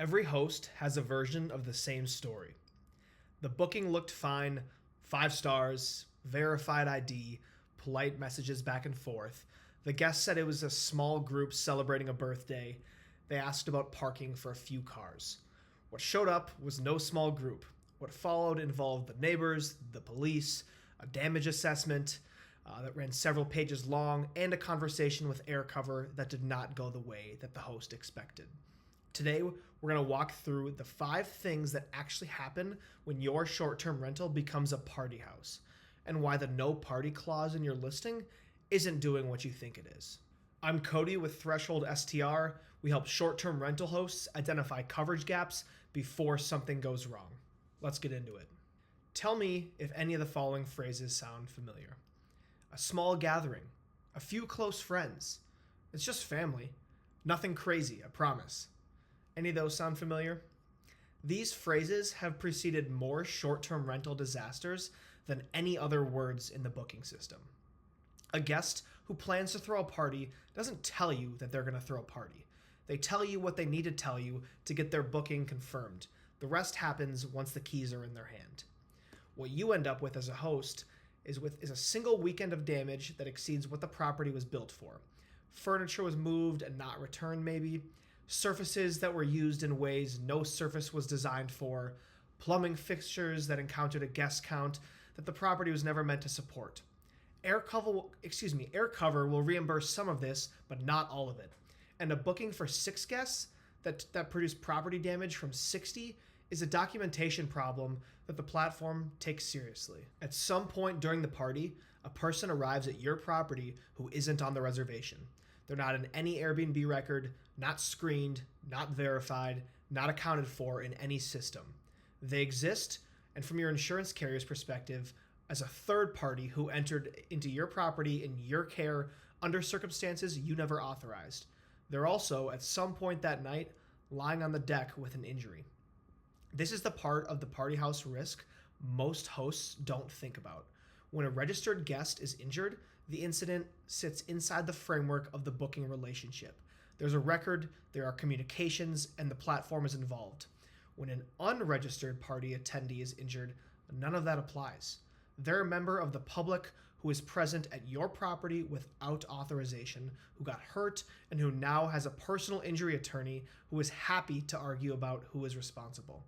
Every host has a version of the same story. The booking looked fine, 5 stars, verified ID, polite messages back and forth. The guest said it was a small group celebrating a birthday. They asked about parking for a few cars. What showed up was no small group. What followed involved the neighbors, the police, a damage assessment that ran several pages long, and a conversation with AirCover that did not go the way that the host expected. Today, we're going to walk through the 5 things that actually happen when your short-term rental becomes a party house, and why the no party clause in your listing isn't doing what you think it is. I'm Cody with Threshold STR. We help short-term rental hosts identify coverage gaps before something goes wrong. Let's get into it. Tell me if any of the following phrases sound familiar. A small gathering, a few close friends, it's just family, nothing crazy, I promise. Any of those sound familiar? These phrases have preceded more short-term rental disasters than any other words in the booking system. A guest who plans to throw a party doesn't tell you that they're going to throw a party. They tell you what they need to tell you to get their booking confirmed. The rest happens once the keys are in their hand. What you end up with as a host is a single weekend of damage that exceeds what the property was built for. Furniture was moved and not returned maybe. Surfaces that were used in ways no surface was designed for. Plumbing fixtures that encountered a guest count that the property was never meant to support. AirCover will reimburse some of this, but not all of it. And a booking for 6 guests that produced property damage from 60 is a documentation problem that the platform takes seriously. At some point during the party, a person arrives at your property who isn't on the reservation. They're not in any Airbnb record, not screened, not verified, not accounted for in any system. They exist, and from your insurance carrier's perspective, as a third party who entered into your property in your care under circumstances you never authorized. They're also, at some point that night, lying on the deck with an injury. This is the part of the party house risk most hosts don't think about. When a registered guest is injured, the incident sits inside the framework of the booking relationship. There's a record, there are communications, and the platform is involved. When an unregistered party attendee is injured, none of that applies. They're a member of the public who is present at your property without authorization, who got hurt, and who now has a personal injury attorney who is happy to argue about who is responsible.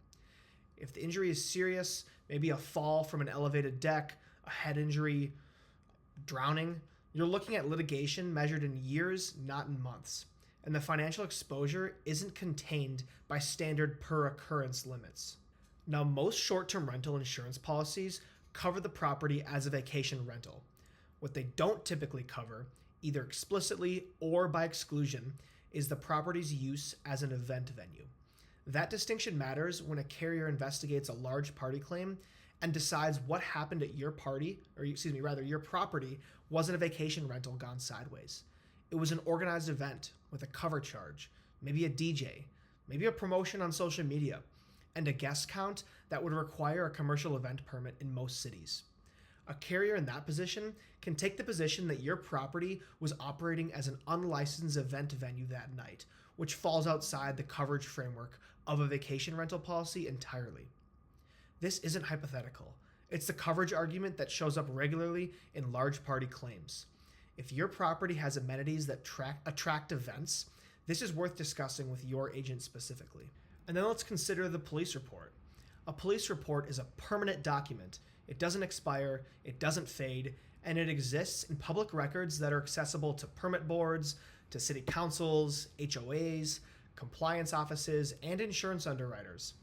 If the injury is serious, maybe a fall from an elevated deck, a head injury, drowning, you're looking at litigation measured in years, not in months. And the financial exposure isn't contained by standard per occurrence limits. Now, most short-term rental insurance policies cover the property as a vacation rental. What they don't typically cover, either explicitly or by exclusion, is the property's use as an event venue. That distinction matters when a carrier investigates a large party claim and decides what happened at your property wasn't a vacation rental gone sideways. It was an organized event with a cover charge, maybe a DJ, maybe a promotion on social media, and a guest count that would require a commercial event permit in most cities. A carrier in that position can take the position that your property was operating as an unlicensed event venue that night, which falls outside the coverage framework of a vacation rental policy entirely. This isn't hypothetical. It's the coverage argument that shows up regularly in large party claims. If your property has amenities that attract events, this is worth discussing with your agent specifically. And then let's consider the police report. A police report is a permanent document. It doesn't expire, it doesn't fade, and it exists in public records that are accessible to permit boards, to city councils, HOAs, compliance offices, and insurance underwriters.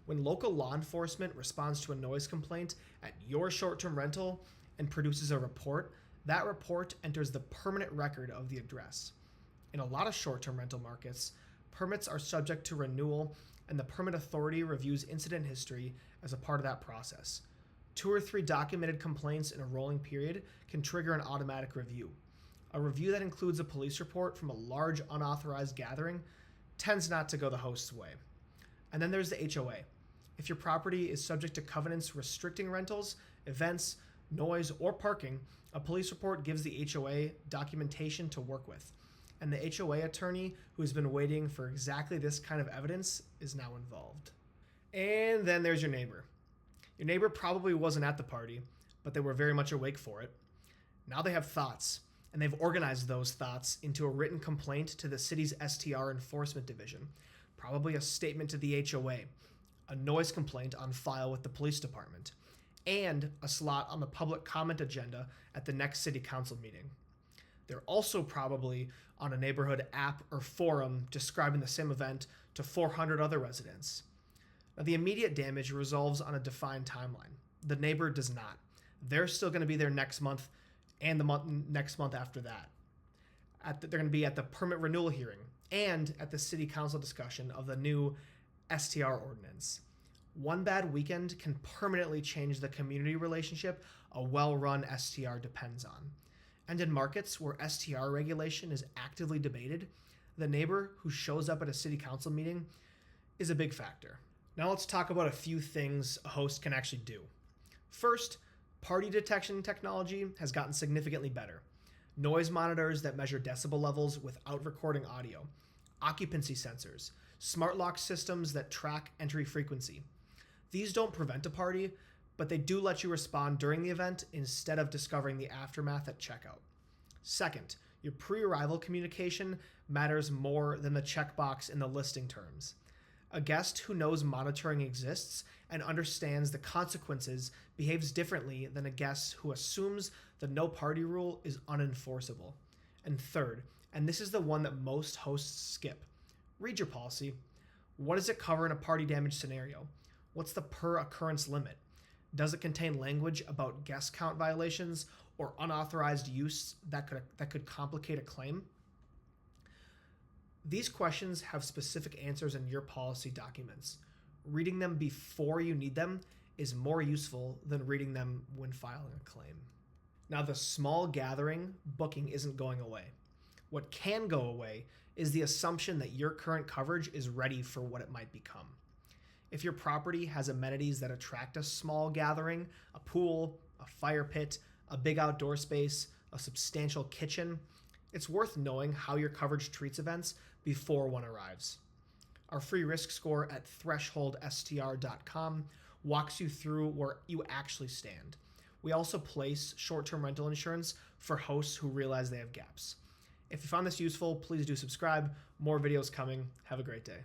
When local law enforcement responds to a noise complaint at your short-term rental and produces a report, that report enters the permanent record of the address. In a lot of short-term rental markets, permits are subject to renewal, and the permit authority reviews incident history as a part of that process. 2 or 3 documented complaints in a rolling period can trigger an automatic review. A review that includes a police report from a large unauthorized gathering tends not to go the host's way. And then there's the HOA. If your property is subject to covenants restricting rentals, events, noise, or parking, a police report gives the HOA documentation to work with. and the HOA attorney who's been waiting for exactly this kind of evidence is now involved. And then there's your neighbor. Your neighbor probably wasn't at the party, but they were very much awake for it. Now they have thoughts, and they've organized those thoughts into a written complaint to the city's STR enforcement division, probably a statement to the HOA, a noise complaint on file with the police department, and a slot on the public comment agenda at the next city council meeting. They're also probably on a neighborhood app or forum describing the same event to 400 other residents. Now, the immediate damage resolves on a defined timeline. The neighbor does not. They're still going to be there next month and the next month after that. They're going to be at the permit renewal hearing and at the city council discussion of the new STR ordinance. One bad weekend can permanently change the community relationship a well-run STR depends on. And in markets where STR regulation is actively debated, the neighbor who shows up at a city council meeting is a big factor. Now let's talk about a few things a host can actually do. First, party detection technology has gotten significantly better. Noise monitors that measure decibel levels without recording audio, occupancy sensors, smart lock systems that track entry frequency. These don't prevent a party, but they do let you respond during the event instead of discovering the aftermath at checkout. Second, your pre-arrival communication matters more than the checkbox in the listing terms. A guest who knows monitoring exists and understands the consequences behaves differently than a guest who assumes the no party rule is unenforceable. And third, and this is the one that most hosts skip, read your policy. What does it cover in a party damage scenario? What's the per occurrence limit? Does it contain language about guest count violations or unauthorized use that could complicate a claim? These questions have specific answers in your policy documents. Reading them before you need them is more useful than reading them when filing a claim. Now, the small gathering booking isn't going away. What can go away is the assumption that your current coverage is ready for what it might become. If your property has amenities that attract a small gathering, a pool, a fire pit, a big outdoor space, a substantial kitchen, it's worth knowing how your coverage treats events before one arrives. Our free risk score at thresholdstr.com walks you through where you actually stand. We also place short-term rental insurance for hosts who realize they have gaps. If you found this useful, please do subscribe. More videos coming. Have a great day.